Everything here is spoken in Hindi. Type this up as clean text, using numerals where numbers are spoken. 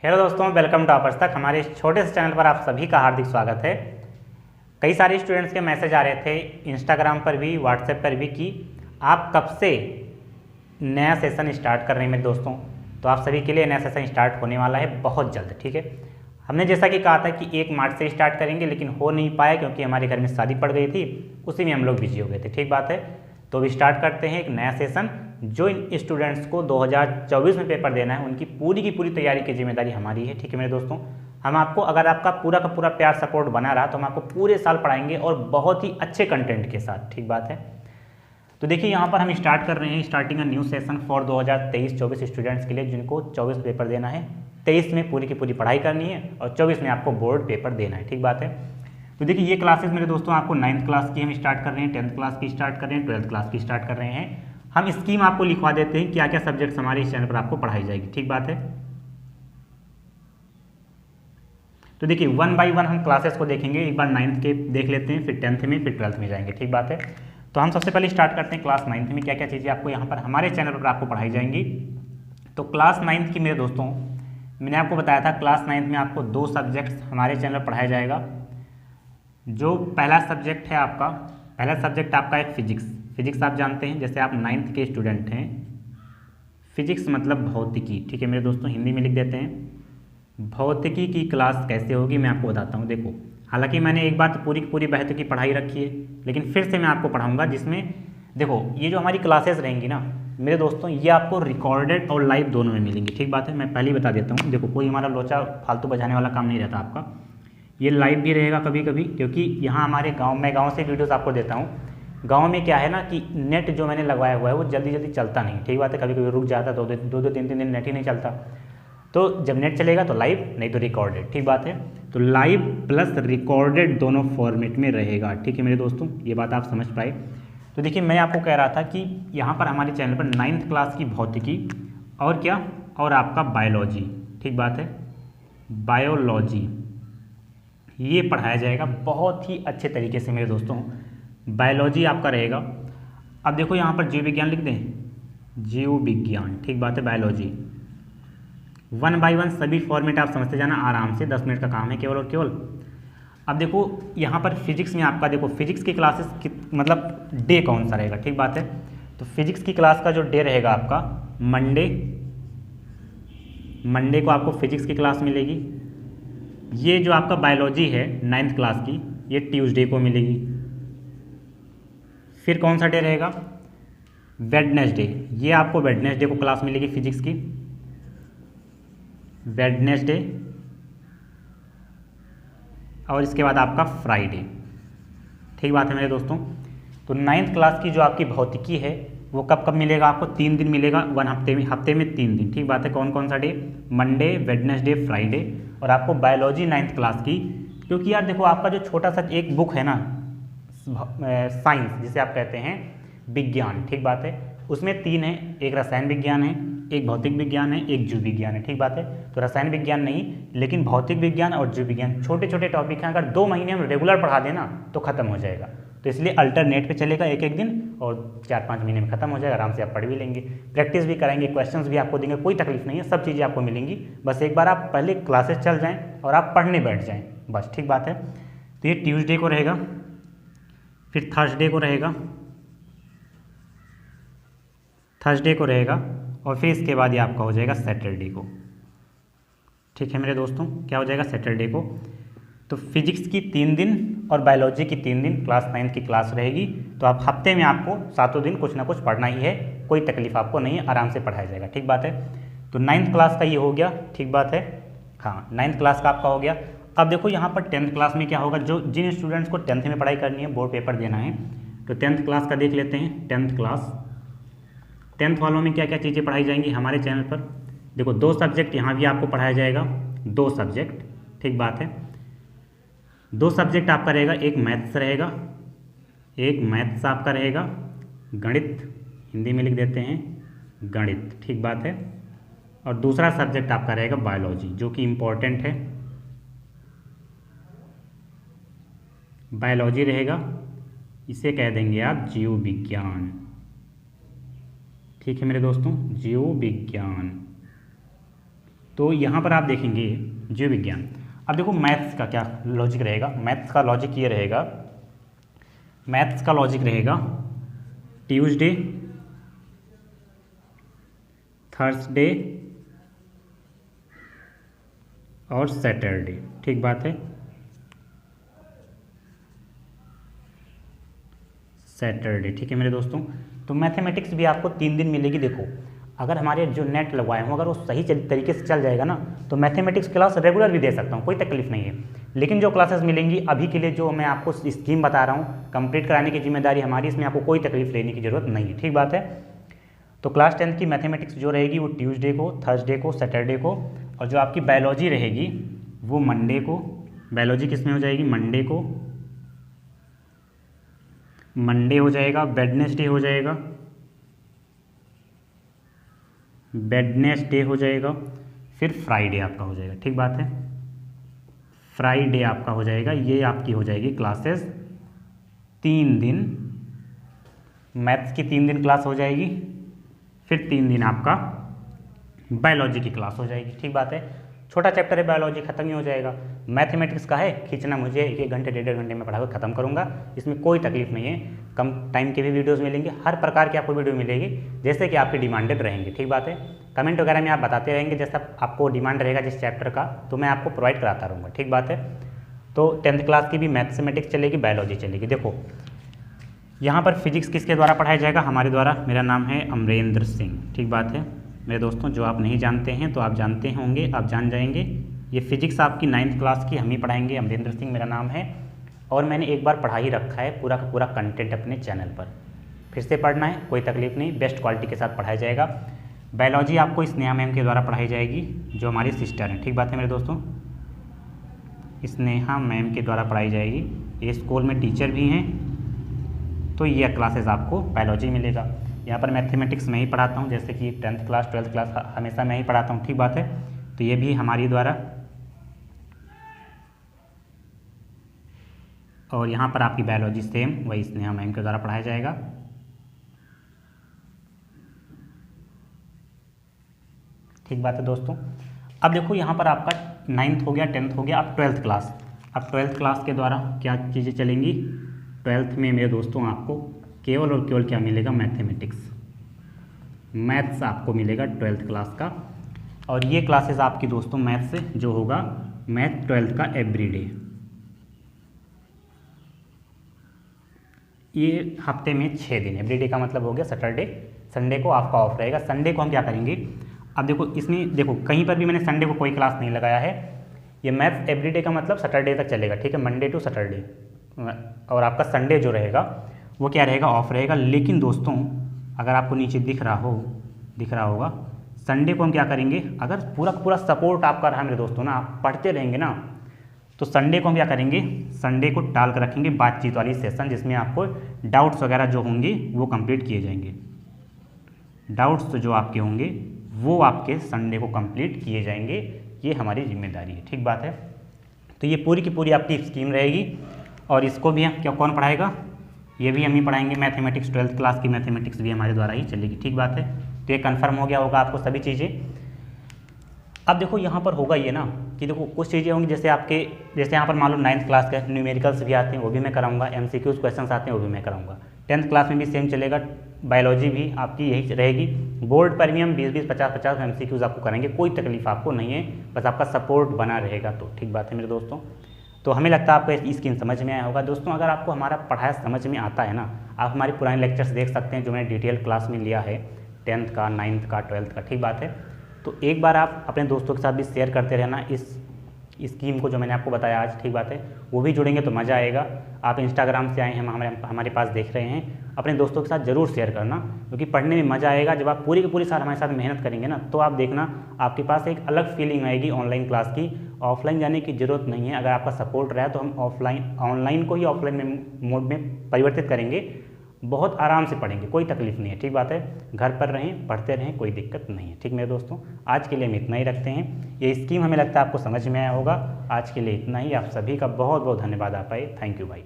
हेलो दोस्तों, वेलकम टू टॉपर्स तक। हमारे इस छोटे से चैनल पर आप सभी का हार्दिक स्वागत है। कई सारे स्टूडेंट्स के मैसेज आ रहे थे इंस्टाग्राम पर भी, व्हाट्सएप पर भी कि आप कब से नया सेशन स्टार्ट कर रहे हैं मेरे दोस्तों। तो आप सभी के लिए नया सेशन स्टार्ट होने वाला है बहुत जल्द, ठीक है। हमने जैसा कि कहा था कि 1 मार्च से स्टार्ट करेंगे, लेकिन हो नहीं पाया क्योंकि हमारे घर में शादी पड़ गई थी, उसी में हम लोग बिजी हो गए थे, ठीक बात है। तो अभी स्टार्ट करते हैं एक नया सेशन। जो इन स्टूडेंट्स को 2024 में पेपर देना है उनकी पूरी की पूरी तैयारी की जिम्मेदारी हमारी है, ठीक है मेरे दोस्तों। हम आपको, अगर आपका पूरा का पूरा प्यार सपोर्ट बना रहा तो हम आपको पूरे साल पढ़ाएंगे और बहुत ही अच्छे कंटेंट के साथ, ठीक बात है। तो देखिए यहाँ पर हम स्टार्ट कर रहे हैं, starting a new session for 2023-24 students के लिए जिनको 24 पेपर देना है। 23 में पूरी की पूरी पढ़ाई करनी है और 24 में आपको बोर्ड पेपर देना है, ठीक बात है। तो देखिए ये क्लासेस मेरे दोस्तों आपको 9th क्लास की हम स्टार्ट कर रहे हैं, 10th क्लास की स्टार्ट कर रहे हैं, 12th क्लास की स्टार्ट कर रहे हैं। हम स्कीम आपको लिखवा देते हैं क्या क्या सब्जेक्ट्स हमारे इस चैनल पर आपको पढ़ाई जाएगी, ठीक बात है। तो देखिए 1 बाय 1 हम क्लासेस को देखेंगे। एक बार 9th के देख लेते हैं, फिर 10th में, फिर 12th में जाएंगे, ठीक बात है। तो हम सबसे पहले स्टार्ट करते हैं क्लास 9th में क्या क्या चीज़ें आपको यहाँ पर हमारे चैनल पर आपको पढ़ाई जाएंगी। तो क्लास 9th की मेरे दोस्तों मैंने आपको बताया था क्लास 9th में आपको 2 सब्जेक्ट्स हमारे चैनल पर पढ़ाया जाएगा। जो पहला सब्जेक्ट है आपका, पहला सब्जेक्ट आपका है फिजिक्स। फिजिक्स आप जानते हैं, जैसे आप 9th के स्टूडेंट हैं, फिजिक्स मतलब भौतिकी, ठीक है मेरे दोस्तों, हिंदी में लिख देते हैं। भौतिकी की क्लास कैसे होगी मैं आपको बताता हूँ। देखो, हालांकि मैंने एक बार तो पूरी की पूरी भौतिकी की पढ़ाई रखी है, लेकिन फिर से मैं आपको पढ़ाऊँगा जिसमें देखो ये जो हमारी क्लासेस रहेंगी ना मेरे दोस्तों, ये आपको रिकॉर्डेड और लाइव दोनों में मिलेंगी, ठीक बात है। मैं पहले ही बता देता हूँ, देखो कोई हमारा लोचा फालतू बजाने वाला काम नहीं रहता आपका। ये लाइव भी रहेगा कभी कभी, क्योंकि यहाँ हमारे गांव, मैं गांव से वीडियोस आपको देता हूँ। गांव में क्या है ना कि नेट जो मैंने लगवाया हुआ है वो जल्दी जल्दी चलता नहीं, ठीक बात है। कभी कभी रुक जाता, 2-3 दिन नेट ही नहीं चलता। तो जब नेट चलेगा तो लाइव, नहीं तो रिकॉर्डेड, ठीक बात है। तो लाइव प्लस रिकॉर्डेड दोनों फॉर्मेट में रहेगा, ठीक है मेरे दोस्तों, ये बात आप समझ पाए। तो देखिए मैं आपको कह रहा था कि यहाँ पर हमारे चैनल पर 9th क्लास की भौतिकी और क्या, और आपका बायोलॉजी, ठीक बात है, बायोलॉजी ये पढ़ाया जाएगा बहुत ही अच्छे तरीके से मेरे दोस्तों। बायोलॉजी आपका रहेगा। अब देखो यहाँ पर जीव विज्ञान लिख दें, जीव विज्ञान, ठीक बात है, बायोलॉजी 1 बाय 1 सभी फॉर्मेट आप समझते जाना आराम से, 10 मिनट का काम है केवल और केवल। अब देखो यहाँ पर फिजिक्स में आपका, देखो फिजिक्स की क्लासेस मतलब डे कौन सा रहेगा, ठीक बात है। तो फिजिक्स की क्लास का जो डे रहेगा आपका मंडे को आपको फिजिक्स की क्लास मिलेगी। ये जो आपका बायोलॉजी है 9th क्लास की, ये ट्यूसडे को मिलेगी। फिर कौन सा डे रहेगा, वेडनेसडे, ये आपको वेडनेसडे को क्लास मिलेगी फिजिक्स की, वेडनेसडे। और इसके बाद आपका फ्राइडे, ठीक बात है मेरे दोस्तों। तो 9th क्लास की जो आपकी भौतिकी है वो कब कब मिलेगा आपको, 3 दिन मिलेगा, हफ्ते में 3 दिन, ठीक बात है। कौन कौन सा डे, मंडे, वेडनेसडे, फ्राइडे। और आपको बायोलॉजी 9th क्लास की, क्योंकि यार देखो आपका जो छोटा सा एक बुक है ना साइंस जिसे आप कहते हैं विज्ञान, ठीक बात है, उसमें 3 है, एक रसायन विज्ञान है, एक भौतिक विज्ञान है, एक जीव विज्ञान है, ठीक बात है। तो रसायन विज्ञान नहीं, लेकिन भौतिक विज्ञान और जीव विज्ञान छोटे छोटे टॉपिक हैं, अगर 2 महीने हम रेगुलर पढ़ा देना तो खत्म हो जाएगा। तो इसलिए अल्टरनेट पे चलेगा एक एक दिन, और 4-5 महीने में खत्म हो जाएगा, आराम से आप पढ़ भी लेंगे, प्रैक्टिस भी कराएंगे, क्वेश्चंस भी आपको देंगे, कोई तकलीफ नहीं है, सब चीज़ें आपको मिलेंगी। बस एक बार आप पहले क्लासेस चल जाएँ और आप पढ़ने बैठ जाएँ, बस, ठीक बात है। तो ये ट्यूसडे को रहेगा, फिर थर्सडे को रहेगा, और फिर इसके बाद ये आपका हो जाएगा सैटरडे को, ठीक है मेरे दोस्तों। क्या हो जाएगा, सैटरडे को। तो फिजिक्स की 3 दिन और बायोलॉजी की 3 दिन क्लास 9th की क्लास रहेगी। तो आप हफ्ते में आपको 7 दिन कुछ ना कुछ पढ़ना ही है, कोई तकलीफ आपको नहीं है, आराम से पढ़ाया जाएगा, ठीक बात है। तो 9th क्लास का ये हो गया, ठीक बात है, हाँ 9th क्लास का आपका हो गया। अब देखो यहाँ पर 10th क्लास में क्या होगा, जो जिन स्टूडेंट्स को 10th में पढ़ाई करनी है, बोर्ड पेपर देना है, तो 10th क्लास का देख लेते हैं। 10th क्लास, 10th वालों में क्या क्या चीज़ें पढ़ाई जाएंगी हमारे चैनल पर। देखो 2 सब्जेक्ट यहाँ भी आपको पढ़ाया जाएगा, 2 सब्जेक्ट, ठीक बात है। 2 सब्जेक्ट आपका रहेगा, एक मैथ्स रहेगा, एक मैथ्स आपका रहेगा, गणित, हिंदी में लिख देते हैं गणित, ठीक बात है। और दूसरा सब्जेक्ट आपका रहेगा बायोलॉजी, जो कि इम्पोर्टेंट है, बायोलॉजी रहेगा, इसे कह देंगे आप जीव विज्ञान, ठीक है मेरे दोस्तों, जीव विज्ञान। तो यहाँ पर आप देखेंगे जीव विज्ञान। अब देखो मैथ्स का क्या लॉजिक रहेगा, मैथ्स का लॉजिक ये रहेगा, मैथ्स का लॉजिक रहेगा ट्यूसडे, थर्सडे और सैटरडे, ठीक बात है, सैटरडे, ठीक है मेरे दोस्तों। तो मैथमेटिक्स भी आपको 3 दिन मिलेगी। देखो अगर हमारे जो नेट लगवाए हों अगर वो सही तरीके से चल जाएगा ना तो मैथमेटिक्स क्लास रेगुलर भी दे सकता हूँ, कोई तकलीफ नहीं है। लेकिन जो क्लासेस मिलेंगी अभी के लिए जो मैं आपको स्कीम बता रहा हूँ कंप्लीट कराने की जिम्मेदारी हमारी, इसमें आपको कोई तकलीफ लेने की जरूरत नहीं है, ठीक बात है। तो क्लास 10th की मैथमेटिक्स जो रहेगी वो ट्यूसडे को, थर्सडे को, सैटरडे को, और जो आपकी बायोलॉजी रहेगी वो मंडे को। बायोलॉजी किस में हो जाएगी, मंडे को, मंडे हो जाएगा, वेडनेसडे हो जाएगा, वेडनेसडे हो जाएगा, फिर फ्राइडे आपका हो जाएगा, ठीक बात है, फ्राइडे आपका हो जाएगा। ये आपकी हो जाएगी क्लासेस 3 दिन, मैथ्स की 3 दिन क्लास हो जाएगी, फिर 3 दिन आपका बायोलॉजी की क्लास हो जाएगी, ठीक बात है। छोटा चैप्टर है बायोलॉजी, खत्म ही हो जाएगा। मैथमेटिक्स का है खींचना मुझे 1 घंटे 1.5 घंटे में पढ़ाकर खत्म करूंगा, इसमें कोई तकलीफ नहीं है। कम टाइम के भी वीडियोस मिलेंगे, हर प्रकार की आपको वीडियो मिलेगी जैसे कि आपके डिमांडेड रहेंगे, ठीक बात है। कमेंट वगैरह में आप बताते रहेंगे जैसा आपको डिमांड रहेगा जिस चैप्टर का, तो मैं आपको प्रोवाइड कराता रहूँगा, ठीक बात है। तो 10th क्लास की भी मैथमेटिक्स चलेगी, बायोलॉजी चलेगी। देखो यहाँ पर फिजिक्स किसके द्वारा पढ़ाया जाएगा, हमारे द्वारा। मेरा नाम है अमरेंद्र सिंह, ठीक बात है मेरे दोस्तों। जो आप नहीं जानते हैं तो आप जानते होंगे, आप जान जाएंगे। ये फिजिक्स आपकी 9th क्लास की हम ही पढ़ाएंगे। अमरेंद्र सिंह मेरा नाम है और मैंने एक बार पढ़ा ही रखा है पूरा का पूरा कंटेंट अपने चैनल पर। फिर से पढ़ना है कोई तकलीफ नहीं, बेस्ट क्वालिटी के साथ पढ़ाया जाएगा। बायोलॉजी आपको स्नेहा मैम के द्वारा पढ़ाई जाएगी जो हमारी सिस्टर हैं, ठीक बात है मेरे दोस्तों। स्नेहा मैम के द्वारा पढ़ाई जाएगी, ये स्कूल में टीचर भी हैं। तो ये क्लासेस आपको बायोलॉजी मिलेगा। यहाँ पर मैथमेटिक्स मैं ही पढ़ाता हूँ, जैसे कि 10th क्लास 12th क्लास हमेशा मैं ही पढ़ाता हूँ, ठीक बात है। तो ये भी हमारी द्वारा, और यहाँ पर आपकी बायोलॉजी सेम वही स्नेहा मैम के द्वारा पढ़ाया जाएगा। ठीक बात है दोस्तों। अब देखो यहाँ पर आपका 9th हो गया, 10th हो गया, अब 12th क्लास। अब 12th क्लास के द्वारा क्या चीज़ें चलेंगी, 12th में मेरे दोस्तों आपको केवल और केवल क्या मिलेगा, मैथमेटिक्स, मैथ्स आपको मिलेगा 12th क्लास का। और ये क्लासेस आपकी दोस्तों मैथ्स जो होगा, मैथ 12th का एवरीडे, ये हफ्ते में 6 दिन। एवरीडे का मतलब हो गया सैटरडे, संडे को आपका ऑफ रहेगा। संडे को हम क्या करेंगे, अब देखो इसमें देखो कहीं पर भी मैंने संडे को कोई क्लास नहीं लगाया है। ये मैथ्स एवरीडे का मतलब सैटरडे तक चलेगा, ठीक है, मंडे टू सैटरडे। और आपका संडे जो रहेगा वो क्या रहेगा, ऑफ रहेगा। लेकिन दोस्तों अगर आपको नीचे दिख रहा होगा, संडे को हम क्या करेंगे, अगर पूरा पूरा सपोर्ट आपका रहा मेरे दोस्तों ना, आप पढ़ते रहेंगे ना, तो संडे को हम क्या करेंगे, संडे को टाल कर रखेंगे बातचीत वाली सेशन, जिसमें आपको डाउट्स वगैरह जो होंगे वो कंप्लीट किए जाएंगे। डाउट्स जो आपके होंगे वो आपके संडे को कंप्लीट किए जाएंगे, ये हमारी जिम्मेदारी है, ठीक बात है। तो ये पूरी की पूरी आपकी स्कीम रहेगी। और इसको भी हम क्या कौन पढ़ाएगा, ये भी हम ही पढ़ाएंगे। मैथमेटिक्स 12th क्लास की मैथमेटिक्स भी हमारे द्वारा ही चलेगी, ठीक बात है। तो ये कन्फर्म हो गया होगा आपको सभी चीज़ें। अब देखो यहाँ पर होगा ये ना कि देखो कुछ चीज़ें होंगी जैसे यहाँ पर मान लो 9th क्लास के न्यूमेरिकल्स भी आते हैं, वो भी मैं कराऊंगा। MCQs क्वेश्चंस आते हैं, वो भी मैं कराऊंगा। 10th क्लास में भी सेम चलेगा। बायोलॉजी भी आपकी यही रहेगी। बोर्ड पर भी हम 20-20, 50-50 MCQs आपको करेंगे, कोई तकलीफ आपको नहीं है, बस आपका सपोर्ट बना रहेगा। तो ठीक बात है मेरे दोस्तों। तो हमें लगता है आपको ये स्कीम समझ में आया होगा। दोस्तों अगर आपको हमारा पढ़ाया समझ में आता है ना, आप हमारे पुराने लेक्चर्स देख सकते हैं जो मैंने डिटेल क्लास में लिया है, 10th का, 9th का, 12th का, ठीक बात है। तो एक बार आप अपने दोस्तों के साथ भी शेयर करते रहना इस स्कीम को जो मैंने आपको बताया आज, ठीक बात है। वो भी जुड़ेंगे तो मज़ा आएगा। आप इंस्टाग्राम से आए हैं, हमारे पास देख रहे हैं, अपने दोस्तों के साथ ज़रूर शेयर करना, क्योंकि पढ़ने में मज़ा आएगा। जब आप पूरी की पूरी साल हमारे साथ मेहनत करेंगे ना, तो आप देखना आपके पास एक अलग फीलिंग आएगी ऑनलाइन क्लास की। ऑफलाइन जाने की ज़रूरत नहीं है। अगर आपका सपोर्ट रहा तो हम ऑनलाइन को ही ऑफलाइन में मोड में परिवर्तित करेंगे। बहुत आराम से पढ़ेंगे, कोई तकलीफ नहीं है, ठीक बात है। घर पर रहें, पढ़ते रहें, कोई दिक्कत नहीं है, ठीक मेरे दोस्तों। आज के लिए हम इतना ही रखते हैं। ये स्कीम हमें लगता है आपको समझ में आया होगा। आज के लिए इतना ही। आप सभी का बहुत बहुत धन्यवाद। आप आए, थैंक यू भाई।